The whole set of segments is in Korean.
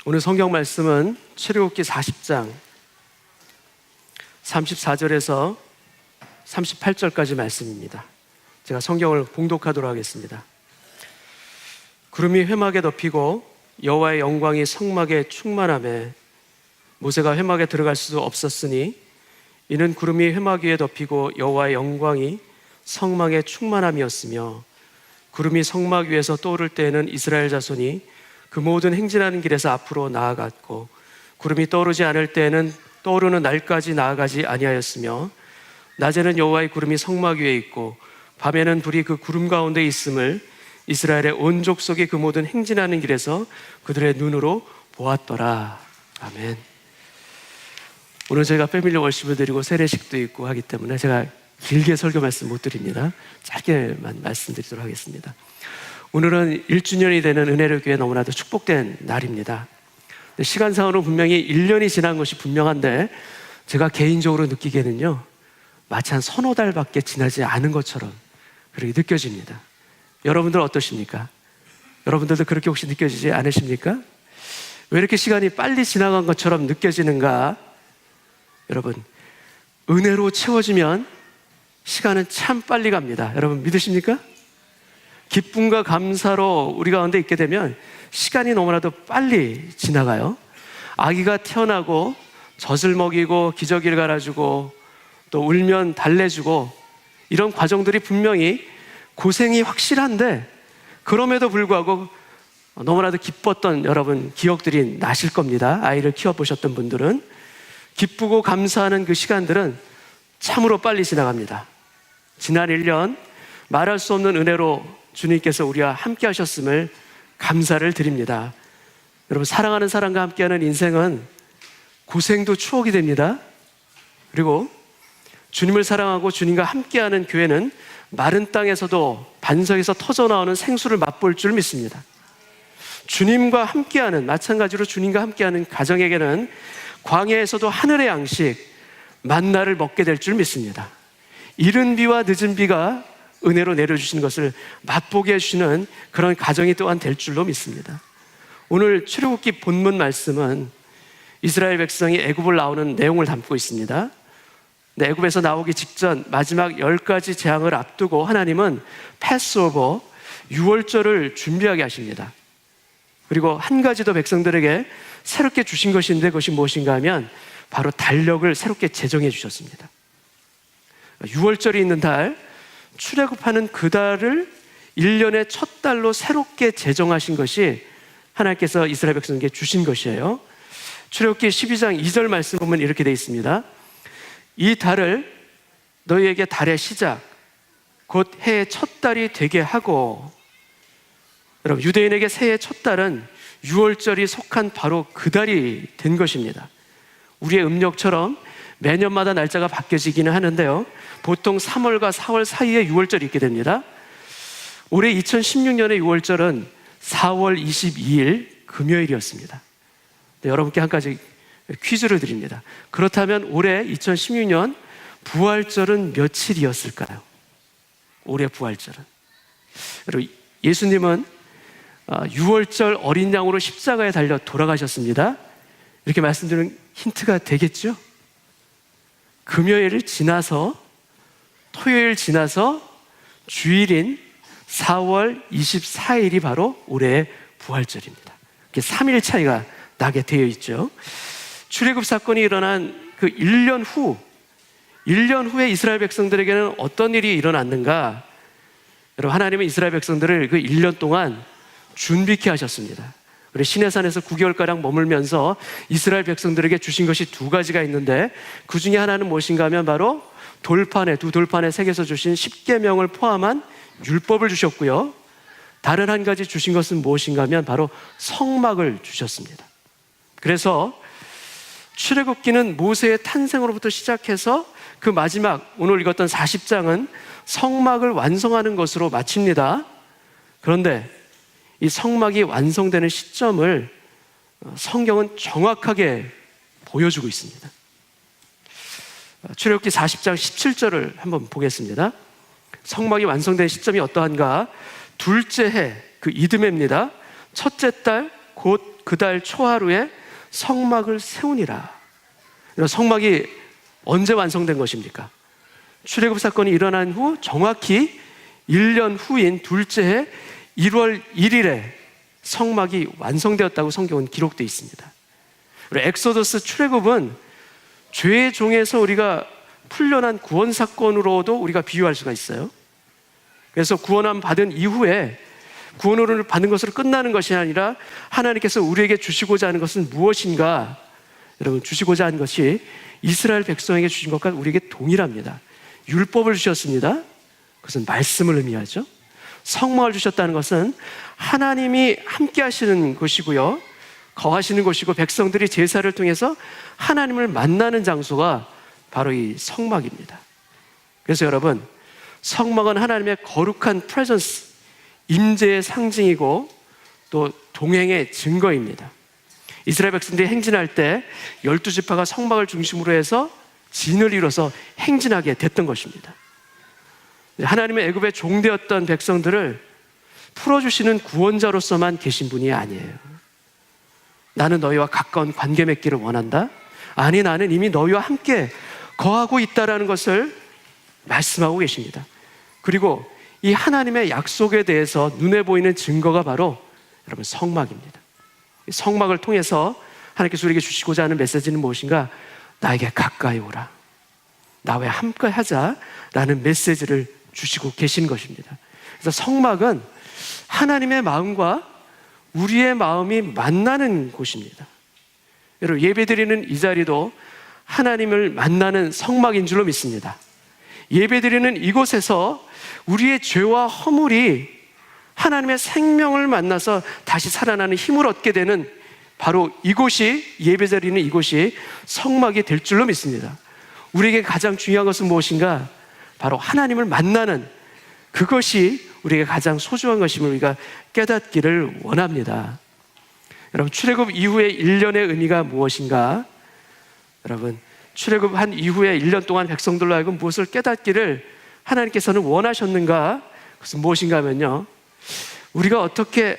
오늘 성경 말씀은 출애굽기 40장 34절에서 38절까지 말씀입니다. 제가 성경을 봉독하도록 하겠습니다. 구름이 회막에 덮이고 여호와의 영광이 성막에 충만하매 모세가 회막에 들어갈 수 없었으니 이는 구름이 회막 위에 덮이고 여호와의 영광이 성막에 충만함이었으며 구름이 성막 위에서 떠오를 때에는 이스라엘 자손이 그 모든 행진하는 길에서 앞으로 나아갔고 구름이 떠오르지 않을 때에는 떠오르는 날까지 나아가지 아니하였으며 낮에는 여호와의 구름이 성막 위에 있고 밤에는 불이 그 구름 가운데 있음을 이스라엘의 온 족속이 그 모든 행진하는 길에서 그들의 눈으로 보았더라. 아멘. 오늘 저희가 패밀리 월십을 드리고 세례식도 있고 하기 때문에 제가 길게 설교 말씀 못 드립니다. 짧게만 말씀드리도록 하겠습니다. 오늘은 1주년이 되는 은혜를 교회 너무나도 축복된 날입니다. 시간상으로 분명히 1년이 지난 것이 분명한데 제가 개인적으로 느끼기에는요, 마치 한 서너 달밖에 지나지 않은 것처럼 그렇게 느껴집니다. 여러분들 어떠십니까? 여러분들도 그렇게 혹시 느껴지지 않으십니까? 왜 이렇게 시간이 빨리 지나간 것처럼 느껴지는가? 여러분, 은혜로 채워지면 시간은 참 빨리 갑니다. 여러분 믿으십니까? 기쁨과 감사로 우리 가운데 있게 되면 시간이 너무나도 빨리 지나가요. 아기가 태어나고 젖을 먹이고 기저귀를 갈아주고 또 울면 달래주고 이런 과정들이 분명히 고생이 확실한데 그럼에도 불구하고 너무나도 기뻤던 여러분 기억들이 나실 겁니다. 아이를 키워보셨던 분들은 기쁘고 감사하는 그 시간들은 참으로 빨리 지나갑니다. 지난 1년 말할 수 없는 은혜로 주님께서 우리와 함께 하셨음을 감사를 드립니다. 여러분, 사랑하는 사람과 함께하는 인생은 고생도 추억이 됩니다. 그리고 주님을 사랑하고 주님과 함께하는 교회는 마른 땅에서도 반석에서 터져나오는 생수를 맛볼 줄 믿습니다. 주님과 함께하는, 마찬가지로 주님과 함께하는 가정에게는 광야에서도 하늘의 양식 만나를 먹게 될 줄 믿습니다. 이른 비와 늦은 비가 은혜로 내려주시는 것을 맛보게 해주시는 그런 가정이 또한 될 줄로 믿습니다. 오늘 출애굽기 본문 말씀은 이스라엘 백성이 애굽을 나오는 내용을 담고 있습니다. 애굽에서 나오기 직전 마지막 10가지 재앙을 앞두고 하나님은 패스오버, 유월절을 준비하게 하십니다. 그리고 한 가지 더 백성들에게 새롭게 주신 것인데 그것이 무엇인가 하면 바로 달력을 새롭게 제정해 주셨습니다. 유월절이 있는 달, 출애굽하는 그 달을 1년의 첫 달로 새롭게 제정하신 것이 하나님께서 이스라엘 백성에게 주신 것이에요. 출애굽기 12장 2절 말씀 보면 이렇게 되어 있습니다. 이 달을 너희에게 달의 시작, 곧 해의 첫 달이 되게 하고, 여러분, 유대인에게 새해의 첫 달은 유월절이 속한 바로 그 달이 된 것입니다. 우리의 음력처럼 매년마다 날짜가 바뀌어지기는 하는데요, 보통 3월과 4월 사이에 유월절이 있게 됩니다. 올해 2016년의 유월절은 4월 22일 금요일이었습니다. 여러분께 한 가지 퀴즈를 드립니다. 그렇다면 올해 2016년 부활절은 며칠이었을까요? 올해 부활절은, 여러분, 예수님은 6월절 어린 양으로 십자가에 달려 돌아가셨습니다. 이렇게 말씀드리는 힌트가 되겠죠? 금요일을 지나서 토요일 지나서 주일인 4월 24일이 바로 올해의 부활절입니다. 이렇게 3일 차이가 나게 되어 있죠. 출애굽 사건이 일어난 그 1년 후에 이스라엘 백성들에게는 어떤 일이 일어났는가? 여러분, 하나님은 이스라엘 백성들을 그 1년 동안 준비케 하셨습니다. 그리고 시내산에서 9개월가량 머물면서 이스라엘 백성들에게 주신 것이 두 가지가 있는데 그 중에 하나는 무엇인가 하면 바로 두 돌판에 새겨서 주신 10계명을 포함한 율법을 주셨고요, 다른 한 가지 주신 것은 무엇인가 하면 바로 성막을 주셨습니다. 그래서 출애굽기는 모세의 탄생으로부터 시작해서 그 마지막 오늘 읽었던 40장은 성막을 완성하는 것으로 마칩니다. 그런데 이 성막이 완성되는 시점을 성경은 정확하게 보여주고 있습니다. 출애굽기 40장 17절을 한번 보겠습니다. 성막이 완성된 시점이 어떠한가? 둘째 해, 그 이듬해입니다. 첫째 달 곧 그 달 초하루에 성막을 세우니라. 성막이 언제 완성된 것입니까? 출애굽 사건이 일어난 후 정확히 1년 후인 둘째 해 1월 1일에 성막이 완성되었다고 성경은 기록되어 있습니다. 그리고 엑소더스 출애굽은 죄의 종에서 우리가 풀려난 구원 사건으로도 우리가 비유할 수가 있어요. 그래서 구원함 받은 이후에 구원을 받는 것으로 끝나는 것이 아니라 하나님께서 우리에게 주시고자 하는 것은 무엇인가? 여러분, 주시고자 하는 것이 이스라엘 백성에게 주신 것과 우리에게 동일합니다. 율법을 주셨습니다. 그것은 말씀을 의미하죠. 성막을 주셨다는 것은 하나님이 함께 하시는 곳이고요, 거하시는 곳이고, 백성들이 제사를 통해서 하나님을 만나는 장소가 바로 이 성막입니다. 그래서 여러분, 성막은 하나님의 거룩한 프레전스, 임재의 상징이고 또 동행의 증거입니다. 이스라엘 백성들이 행진할 때 12지파가 성막을 중심으로 해서 진을 이뤄서 행진하게 됐던 것입니다. 하나님의 애굽의 종되었던 백성들을 풀어주시는 구원자로서만 계신 분이 아니에요. 나는 너희와 가까운 관계 맺기를 원한다? 아니, 나는 이미 너희와 함께 거하고 있다라는 것을 말씀하고 계십니다. 그리고 이 하나님의 약속에 대해서 눈에 보이는 증거가 바로 여러분 성막입니다. 성막을 통해서 하나님께서 우리에게 주시고자 하는 메시지는 무엇인가? 나에게 가까이 오라, 나와 함께 하자라는 메시지를 주시고 계신 것입니다. 그래서 성막은 하나님의 마음과 우리의 마음이 만나는 곳입니다. 여러분, 예배드리는 이 자리도 하나님을 만나는 성막인 줄로 믿습니다. 예배드리는 이곳에서 우리의 죄와 허물이 하나님의 생명을 만나서 다시 살아나는 힘을 얻게 되는 바로 이곳이, 예배드리는 이곳이 성막이 될 줄로 믿습니다. 우리에게 가장 중요한 것은 무엇인가? 바로 하나님을 만나는 그것이 우리에게 가장 소중한 것임을 우리가 깨닫기를 원합니다. 여러분, 출애굽 이후의 1년의 의미가 무엇인가? 여러분, 출애굽한 이후에 1년 동안 백성들로 하여금 무엇을 깨닫기를 하나님께서는 원하셨는가? 그것은 무엇인가 하면요, 우리가 어떻게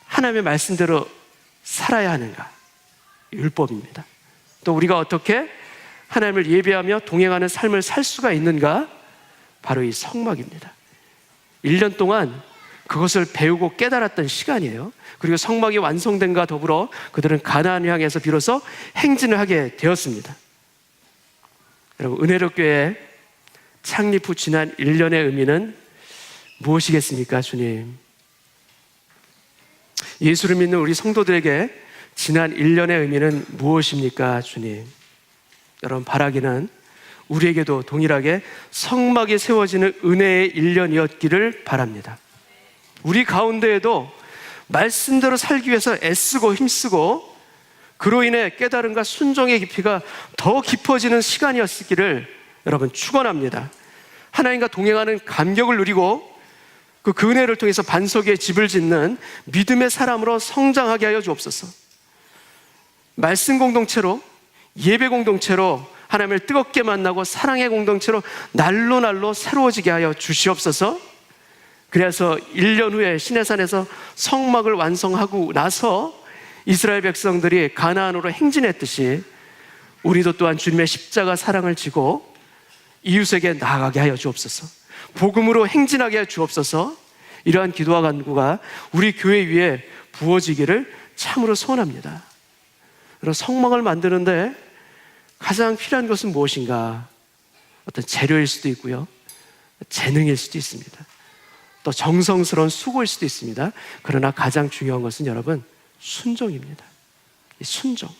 하나님의 말씀대로 살아야 하는가? 율법입니다. 또 우리가 어떻게 하나님을 예배하며 동행하는 삶을 살 수가 있는가? 바로 이 성막입니다. 1년 동안 그것을 배우고 깨달았던 시간이에요. 그리고 성막이 완성된과 더불어 그들은 가나안을 향해서 비로소 행진을 하게 되었습니다. 여러분, 은혜롭교회 창립 후 지난 1년의 의미는 무엇이겠습니까? 주님, 예수를 믿는 우리 성도들에게 지난 1년의 의미는 무엇입니까? 주님, 여러분, 바라기는 우리에게도 동일하게 성막이 세워지는 은혜의 1년이었기를 바랍니다. 우리 가운데에도 말씀대로 살기 위해서 애쓰고 힘쓰고 그로 인해 깨달음과 순종의 깊이가 더 깊어지는 시간이었기를 여러분 축원합니다. 하나님과 동행하는 감격을 누리고 그 은혜를 통해서 반석에 집을 짓는 믿음의 사람으로 성장하게 하여 주옵소서. 말씀 공동체로, 예배 공동체로 하나님을 뜨겁게 만나고 사랑의 공동체로 날로 새로워지게 하여 주시옵소서. 그래서 1년 후에 시내산에서 성막을 완성하고 나서 이스라엘 백성들이 가나안으로 행진했듯이 우리도 또한 주님의 십자가 사랑을 지고 이웃에게 나아가게 하여 주옵소서. 복음으로 행진하게 하여 주옵소서. 이러한 기도와 간구가 우리 교회 위에 부어지기를 참으로 소원합니다. 그리고 성막을 만드는데 가장 필요한 것은 무엇인가? 어떤 재료일 수도 있고요, 재능일 수도 있습니다. 또 정성스러운 수고일 수도 있습니다. 그러나 가장 중요한 것은 여러분 순종입니다. 이 순종,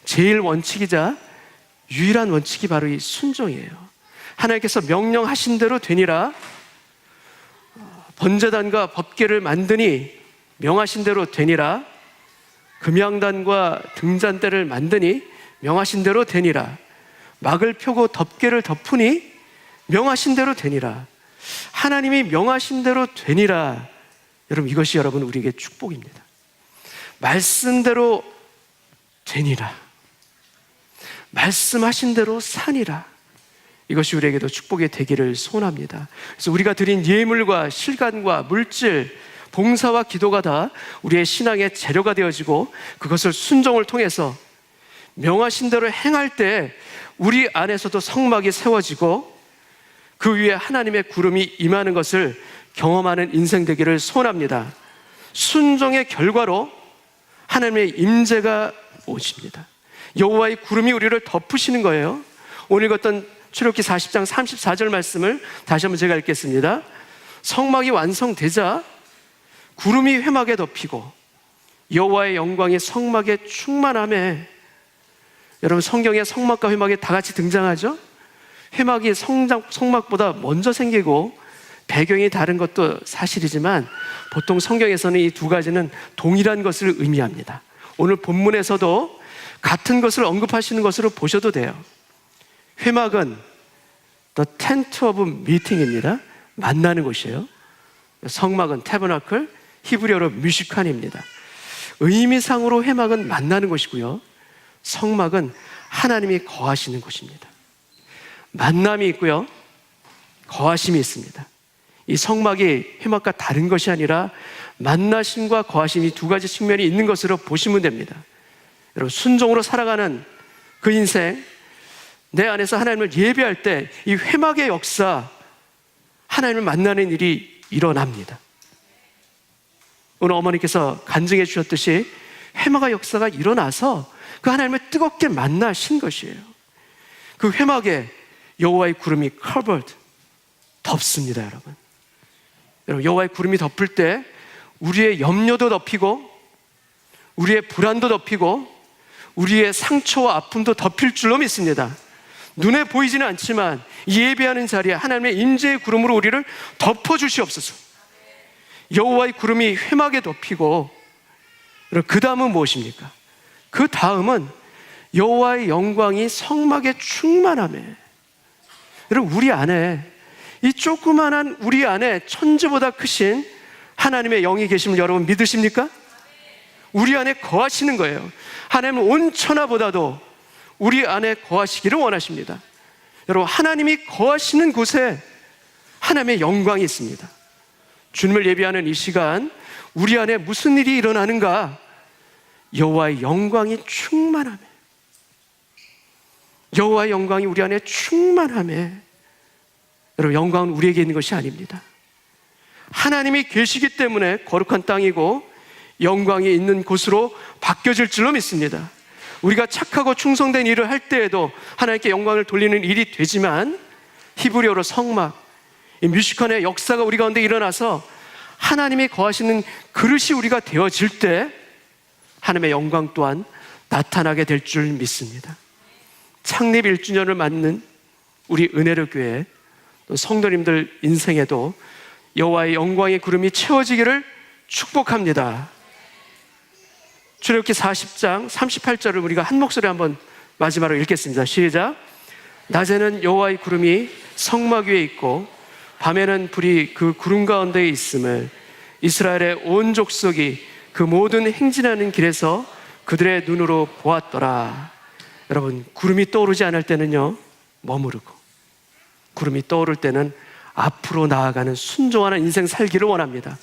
제일 원칙이자 유일한 원칙이 바로 이 순종이에요. 하나님께서 명령하신 대로 되니라. 번제단과 법궤를 만드니 명하신 대로 되니라. 금양단과 등잔대를 만드니 명하신 대로 되니라. 막을 펴고 덮개를 덮으니 명하신 대로 되니라. 하나님이 명하신 대로 되니라. 여러분, 이것이 여러분 우리에게 축복입니다. 말씀대로 되니라. 말씀하신 대로 사니라. 이것이 우리에게도 축복이 되기를 소원합니다. 그래서 우리가 드린 예물과 실간과 물질, 봉사와 기도가 다 우리의 신앙의 재료가 되어지고 그것을 순종을 통해서 명하신 대로 행할 때 우리 안에서도 성막이 세워지고 그 위에 하나님의 구름이 임하는 것을 경험하는 인생 되기를 소원합니다. 순종의 결과로 하나님의 임재가 오십니다. 여호와의 구름이 우리를 덮으시는 거예요. 오늘 읽었던 출애굽기 40장 34절 말씀을 다시 한번 제가 읽겠습니다. 성막이 완성되자 구름이 회막에 덮이고 여호와의 영광이 성막에 충만하며, 여러분 성경에 성막과 회막이 다 같이 등장하죠? 회막이 성막보다 먼저 생기고 배경이 다른 것도 사실이지만 보통 성경에서는 이 두 가지는 동일한 것을 의미합니다. 오늘 본문에서도 같은 것을 언급하시는 것으로 보셔도 돼요. 회막은 The Tent of Meeting입니다. 만나는 곳이에요. 성막은 Tabernacle, 히브리어로 뮤시칸입니다. 의미상으로 회막은 만나는 곳이고요, 성막은 하나님이 거하시는 곳입니다. 만남이 있고요, 거하심이 있습니다. 이 성막이 회막과 다른 것이 아니라 만나심과 거하심이 두 가지 측면이 있는 것으로 보시면 됩니다. 여러분 순종으로 살아가는 그 인생, 내 안에서 하나님을 예배할 때 이 회막의 역사, 하나님을 만나는 일이 일어납니다. 오늘 어머니께서 간증해 주셨듯이 회막의 역사가 일어나서 그 하나님을 뜨겁게 만나신 것이에요. 그 회막에 여호와의 구름이 covered, 덮습니다. 여러분 여호와의 구름이 덮을 때 우리의 염려도 덮이고 우리의 불안도 덮이고 우리의 상처와 아픔도 덮일 줄로 믿습니다. 눈에 보이지는 않지만 예배하는 자리에 하나님의 임재의 구름으로 우리를 덮어주시옵소서. 여호와의 구름이 회막에 덮이고, 그 다음은 무엇입니까? 그 다음은 여호와의 영광이 성막에 충만하며, 여러분 우리 안에, 이 조그만한 우리 안에 천지보다 크신 하나님의 영이 계심을 여러분 믿으십니까? 우리 안에 거하시는 거예요. 하나님은 온 천하보다도 우리 안에 거하시기를 원하십니다. 여러분 하나님이 거하시는 곳에 하나님의 영광이 있습니다. 주님을 예배하는 이 시간, 우리 안에 무슨 일이 일어나는가? 여호와의 영광이 충만하며, 여호와의 영광이 우리 안에 충만하며, 여러분 영광은 우리에게 있는 것이 아닙니다. 하나님이 계시기 때문에 거룩한 땅이고 영광이 있는 곳으로 바뀌어질 줄로 믿습니다. 우리가 착하고 충성된 일을 할 때에도 하나님께 영광을 돌리는 일이 되지만, 히브리어로 성막, 이 뮤시칸의 역사가 우리 가운데 일어나서 하나님이 거하시는 그릇이 우리가 되어질 때 하나님의 영광 또한 나타나게 될 줄 믿습니다. 창립 1주년을 맞는 우리 은혜로 교회, 또 성도님들 인생에도 여호와의 영광의 구름이 채워지기를 축복합니다. 출애굽기 40장 38절을 우리가 한 목소리 한번 마지막으로 읽겠습니다. 시작. 낮에는 여호와의 구름이 성막 위에 있고 밤에는 불이 그 구름 가운데에 있음을 이스라엘의 온 족속이 그 모든 행진하는 길에서 그들의 눈으로 보았더라. 여러분 구름이 떠오르지 않을 때는요 머무르고, 구름이 떠오를 때는 앞으로 나아가는 순종하는 인생 살기를 원합니다.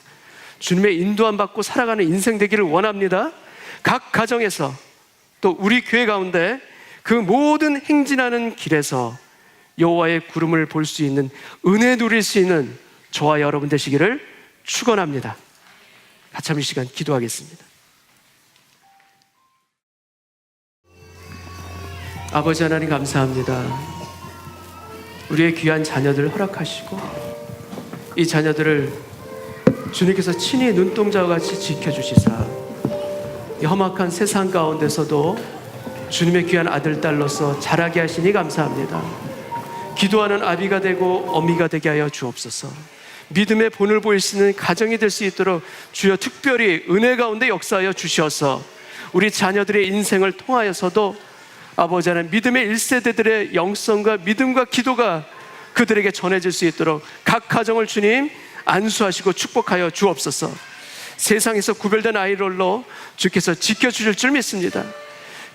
주님의 인도함 받고 살아가는 인생 되기를 원합니다. 각 가정에서 또 우리 교회 가운데 그 모든 행진하는 길에서 여호와의 구름을 볼 수 있는, 은혜 누릴 수 있는 저와 여러분 되시기를 축원합니다. 같이 한번 이 시간 기도하겠습니다. 아버지 하나님 감사합니다. 우리의 귀한 자녀들을 허락하시고 이 자녀들을 주님께서 친히 눈동자와 같이 지켜주시사 이 험악한 세상 가운데서도 주님의 귀한 아들, 딸로서 자라게 하시니 감사합니다. 기도하는 아비가 되고 어미가 되게 하여 주옵소서. 믿음의 본을 보일 수 있는 가정이 될 수 있도록 주여 특별히 은혜 가운데 역사하여 주셔서 우리 자녀들의 인생을 통하여서도 아버지 하나님 믿음의 1세대들의 영성과 믿음과 기도가 그들에게 전해질 수 있도록 각 가정을 주님 안수하시고 축복하여 주옵소서. 세상에서 구별된 아이들로 주께서 지켜주실 줄 믿습니다.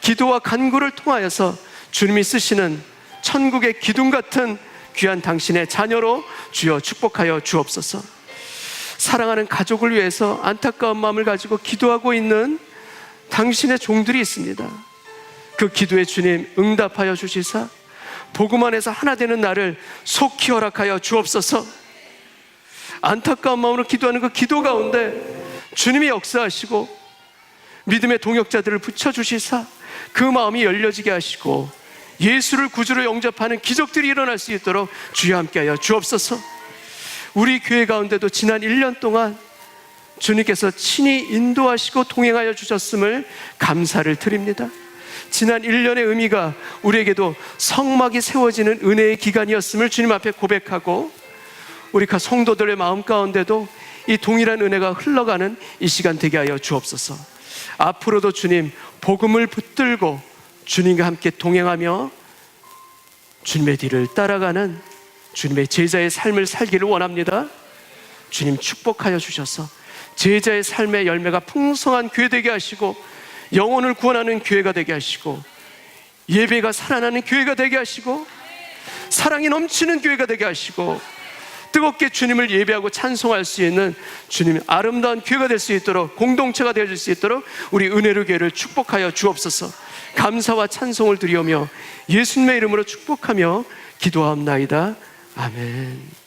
기도와 간구를 통하여서 주님이 쓰시는 천국의 기둥 같은 귀한 당신의 자녀로 주여 축복하여 주옵소서. 사랑하는 가족을 위해서 안타까운 마음을 가지고 기도하고 있는 당신의 종들이 있습니다. 그 기도에 주님 응답하여 주시사 복음 안에서 하나 되는 나를 속히 허락하여 주옵소서. 안타까운 마음으로 기도하는 그 기도 가운데 주님이 역사하시고 믿음의 동역자들을 붙여주시사 그 마음이 열려지게 하시고 예수를 구주로 영접하는 기적들이 일어날 수 있도록 주여 함께하여 주옵소서. 우리 교회 가운데도 지난 1년 동안 주님께서 친히 인도하시고 동행하여 주셨음을 감사를 드립니다. 지난 1년의 의미가 우리에게도 성막이 세워지는 은혜의 기간이었음을 주님 앞에 고백하고 우리 성도들의 마음 가운데도 이 동일한 은혜가 흘러가는 이 시간 되게 하여 주옵소서. 앞으로도 주님 복음을 붙들고 주님과 함께 동행하며 주님의 뒤를 따라가는 주님의 제자의 삶을 살기를 원합니다. 주님 축복하여 주셔서 제자의 삶의 열매가 풍성한 교회 되게 하시고 영혼을 구원하는 교회가 되게 하시고 예배가 살아나는 교회가 되게 하시고 사랑이 넘치는 교회가 되게 하시고 뜨겁게 주님을 예배하고 찬송할 수 있는 주님의 아름다운 교회가 될 수 있도록, 공동체가 되어질 수 있도록 우리 은혜로 교회를 축복하여 주옵소서. 감사와 찬송을 드리오며 예수님의 이름으로 축복하며 기도하옵나이다. 아멘.